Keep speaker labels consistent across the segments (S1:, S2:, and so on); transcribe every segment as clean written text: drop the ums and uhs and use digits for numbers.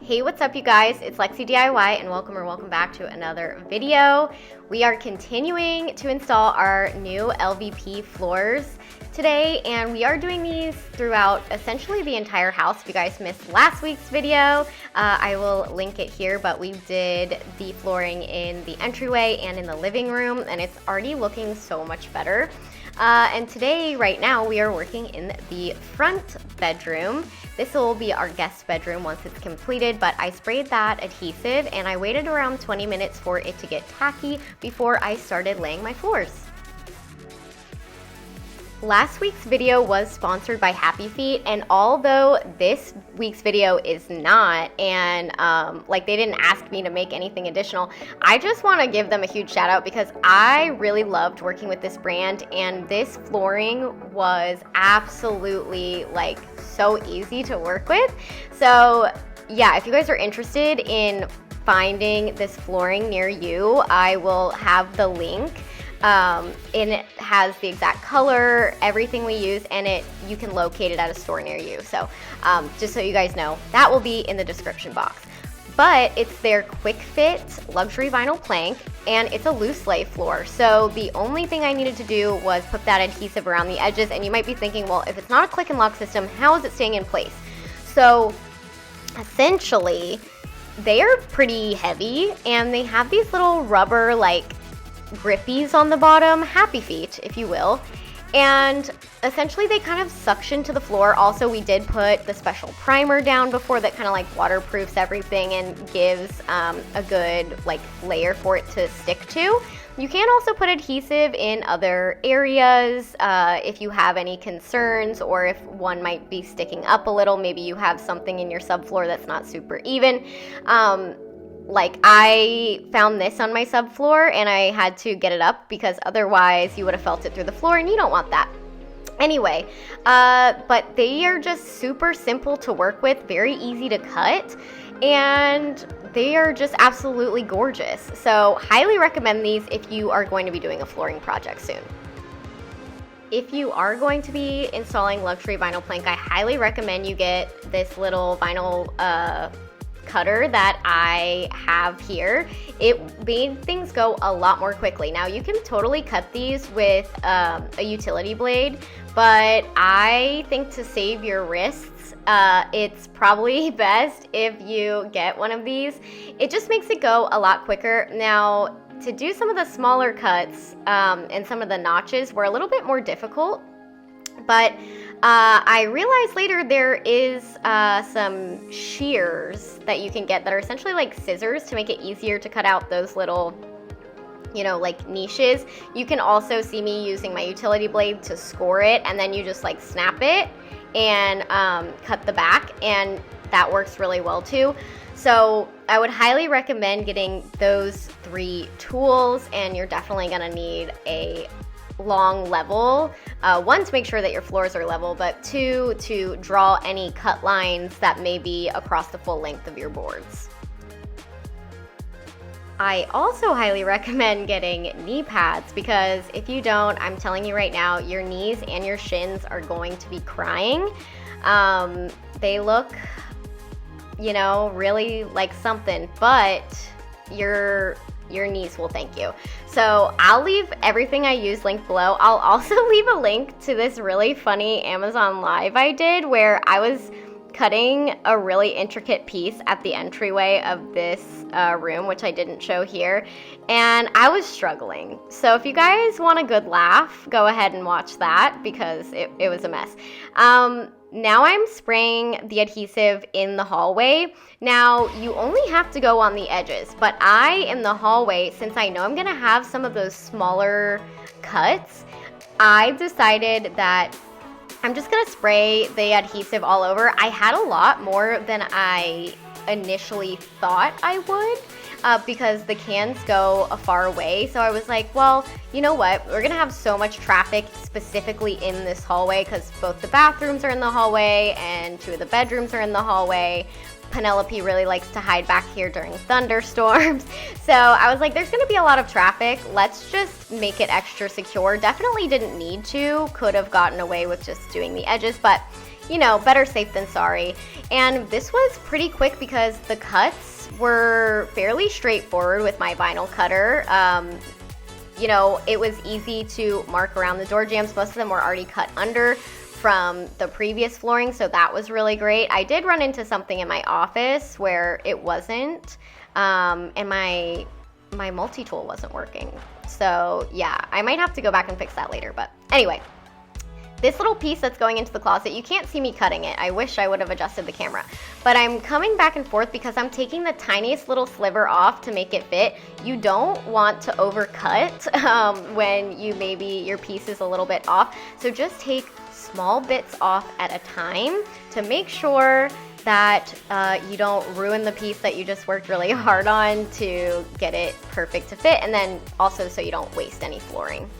S1: Hey, what's up you guys? It's Lexi DIY and welcome back to another video. We are continuing to install our new LVP floors today, and we are doing these throughout essentially the entire house. If you guys missed last week's video, I will link it here, but we did the flooring in the entryway and in the living room, and it's already looking so much better. And today, right now, we are working in the front bedroom. This will be our guest bedroom once it's completed, but I sprayed that adhesive and I waited around 20 minutes for it to get tacky before I started laying my floors. Last week's video was sponsored by Happy Feet, and although this week's video is not, and they didn't ask me to make anything additional, I just want to give them a huge shout out because I really loved working with this brand, and this flooring was absolutely so easy to work with. So yeah, if you guys are interested in finding this flooring near you, I will have the link. And it has the exact color, everything we use, and you can locate it at a store near you. So just so you guys know, that will be in the description box. But it's their quick fit luxury vinyl plank, and it's a loose lay floor. So the only thing I needed to do was put that adhesive around the edges, and you might be thinking, well, if it's not a click and lock system, how is it staying in place? So essentially, they are pretty heavy, and they have these little rubber grippies on the bottom, Happy Feet, if you will, and essentially they kind of suction to the floor. Also, we did put the special primer down before that kind of waterproofs everything and gives a good layer for it to stick to. You can also put adhesive in other areas if you have any concerns, or if one might be sticking up a little. Maybe you have something in your subfloor that's not super even. I found this on my subfloor and I had to get it up because otherwise you would have felt it through the floor, and you don't want that. Anyway, but they are just super simple to work with, very easy to cut, and they are just absolutely gorgeous. So highly recommend these if you are going to be doing a flooring project soon. If you are going to be installing luxury vinyl plank, I highly recommend you get this little vinyl cutter that I have here. It made things go a lot more quickly. Now you can totally cut these with a utility blade, but I think to save your wrists, it's probably best if you get one of these. It just makes it go a lot quicker. Now, to do some of the smaller cuts and some of the notches were a little bit more difficult, but I realized later there is some shears that you can get that are essentially like scissors to make it easier to cut out those little, niches. You can also see me using my utility blade to score it, and then you just snap it and cut the back, and that works really well too. So I would highly recommend getting those 3 tools, and you're definitely gonna need a long level, 1 to make sure that your floors are level, but 2 to draw any cut lines that may be across the full length of your boards. I also highly recommend getting knee pads, because if you don't, I'm telling you right now, your knees and your shins are going to be crying. They look, really like something, but your knees will thank you. So I'll leave everything I use linked below. I'll also leave a link to this really funny Amazon Live I did where I was cutting a really intricate piece at the entryway of this room, which I didn't show here, and I was struggling. So if you guys want a good laugh, go ahead and watch that because it was a mess. Now I'm spraying the adhesive in the hallway. Now you only have to go on the edges, but in the hallway, since I know I'm gonna have some of those smaller cuts, I've decided that I'm just gonna spray the adhesive all over. I had a lot more than I initially thought I would. Because the cans go a far way. So I was like, well, you know what? We're gonna have so much traffic specifically in this hallway because both the bathrooms are in the hallway and 2 of the bedrooms are in the hallway. Penelope really likes to hide back here during thunderstorms. So I was like, there's gonna be a lot of traffic. Let's just make it extra secure. Definitely didn't need to. Could have gotten away with just doing the edges, but you know, better safe than sorry. And this was pretty quick because the cuts were fairly straightforward with my vinyl cutter. You know, it was easy to mark around the door jambs. Most of them were already cut under from the previous flooring, so that was really great. I did run into something in my office where it wasn't, and my multi-tool wasn't working. So yeah, I might have to go back and fix that later, but anyway. This little piece that's going into the closet, you can't see me cutting it. I wish I would have adjusted the camera. But I'm coming back and forth because I'm taking the tiniest little sliver off to make it fit. You don't want to overcut when maybe your piece is a little bit off. So just take small bits off at a time to make sure that you don't ruin the piece that you just worked really hard on to get it perfect to fit, and then also so you don't waste any flooring.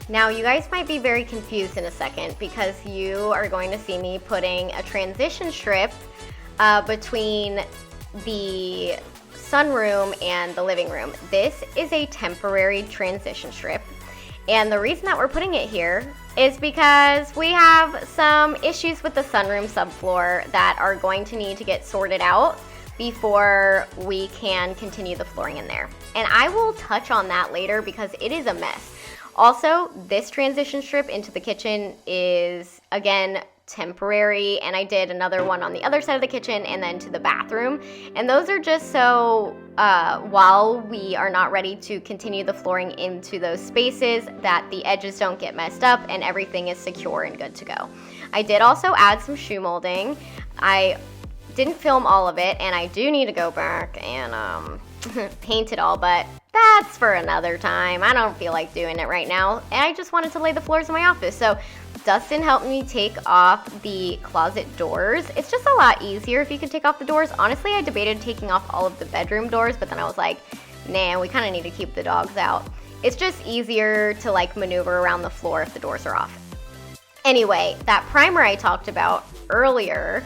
S1: Now you guys might be very confused in a second because you are going to see me putting a transition strip between the sunroom and the living room. This is a temporary transition strip, and the reason that we're putting it here is because we have some issues with the sunroom subfloor that are going to need to get sorted out before we can continue the flooring in there. And I will touch on that later because it is a mess. Also, this transition strip into the kitchen is, again, temporary, and I did another one on the other side of the kitchen and then to the bathroom. And those are just so while we are not ready to continue the flooring into those spaces, that the edges don't get messed up and everything is secure and good to go. I did also add some shoe molding. I didn't film all of it, and I do need to go back and paint it all, but that's for another time. I don't feel like doing it right now, and I just wanted to lay the floors in my office. So Dustin helped me take off the closet doors. It's just a lot easier if you can take off the doors. Honestly, I debated taking off all of the bedroom doors, but then I was like, nah, we kind of need to keep the dogs out. It's just easier to like maneuver around the floor if the doors are off. Anyway, that primer I talked about earlier,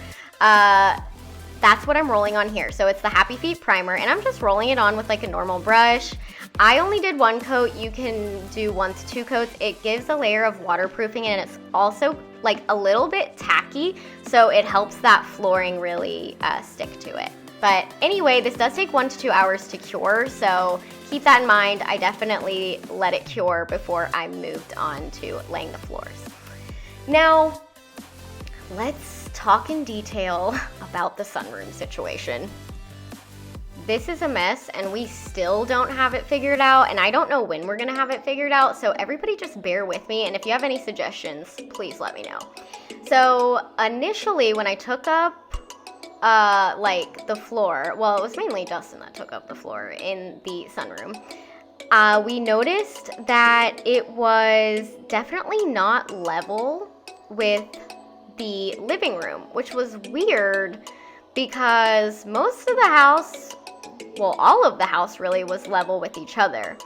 S1: that's what I'm rolling on here. So it's the Happy Feet primer, and I'm just rolling it on with like a normal brush. I only did one coat. You can do 1 to 2 coats. It gives a layer of waterproofing, and it's also like a little bit tacky, so it helps that flooring really stick to it. But anyway, this does take 1 to 2 hours to cure, so keep that in mind. I definitely let it cure before I moved on to laying the floors. Now, let's talk in detail about the sunroom situation. This is a mess, and we still don't have it figured out, and I don't know when we're gonna have it figured out, so everybody just bear with me, and if you have any suggestions, please let me know. So initially, when I took up like the floor, well, it was mainly Dustin that took up the floor in the sunroom, we noticed that it was definitely not level with the living room, which was weird because most of the house, well, all of the house really was level with each other.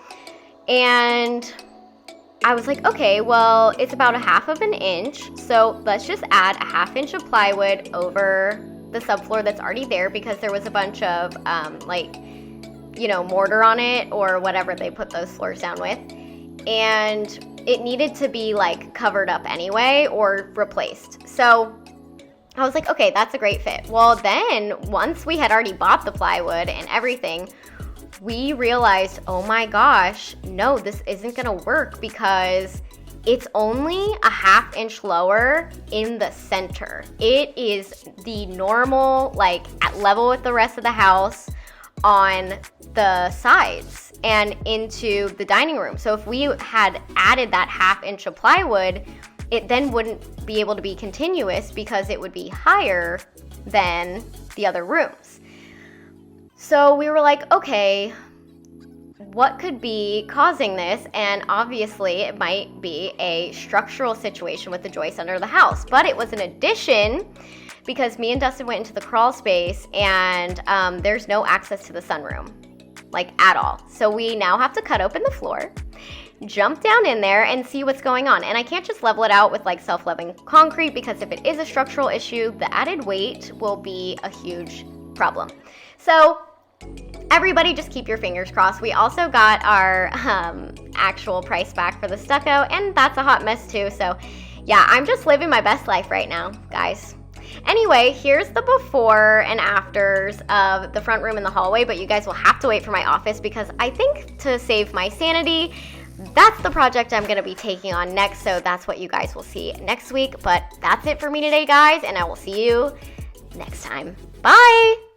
S1: And I was like, okay, well, it's about 1/2 inch, so let's just add 1/2 inch of plywood over the subfloor that's already there, because there was a bunch of like, you know, mortar on it or whatever they put those floors down with, and it needed to be like covered up anyway or replaced. So I was like, okay, that's a great fit. Well, then once we had already bought the plywood and everything, we realized, oh my gosh, no, this isn't gonna work because it's only 1/2 inch lower in the center. It is the normal, like at level with the rest of the house on the sides and into the dining room. So if we had added that 1/2 inch of plywood, it then wouldn't be able to be continuous because it would be higher than the other rooms. So we were like, okay, what could be causing this? And obviously it might be a structural situation with the joists under the house, but it was an addition because me and Dustin went into the crawl space and there's no access to the sunroom, like at all. So we now have to cut open the floor, jump down in there and see what's going on. And I can't just level it out with like self-leveling concrete because if it is a structural issue, the added weight will be a huge problem. So everybody just keep your fingers crossed. We also got our actual price back for the stucco, and that's a hot mess too. So Yeah, I'm just living my best life right now, guys. Anyway, here's the before and afters of the front room and the hallway, but you guys will have to wait for my office because I think to save my sanity, that's the project I'm going to be taking on next, so that's what you guys will see next week. But that's it for me today, guys, and I will see you next time. Bye!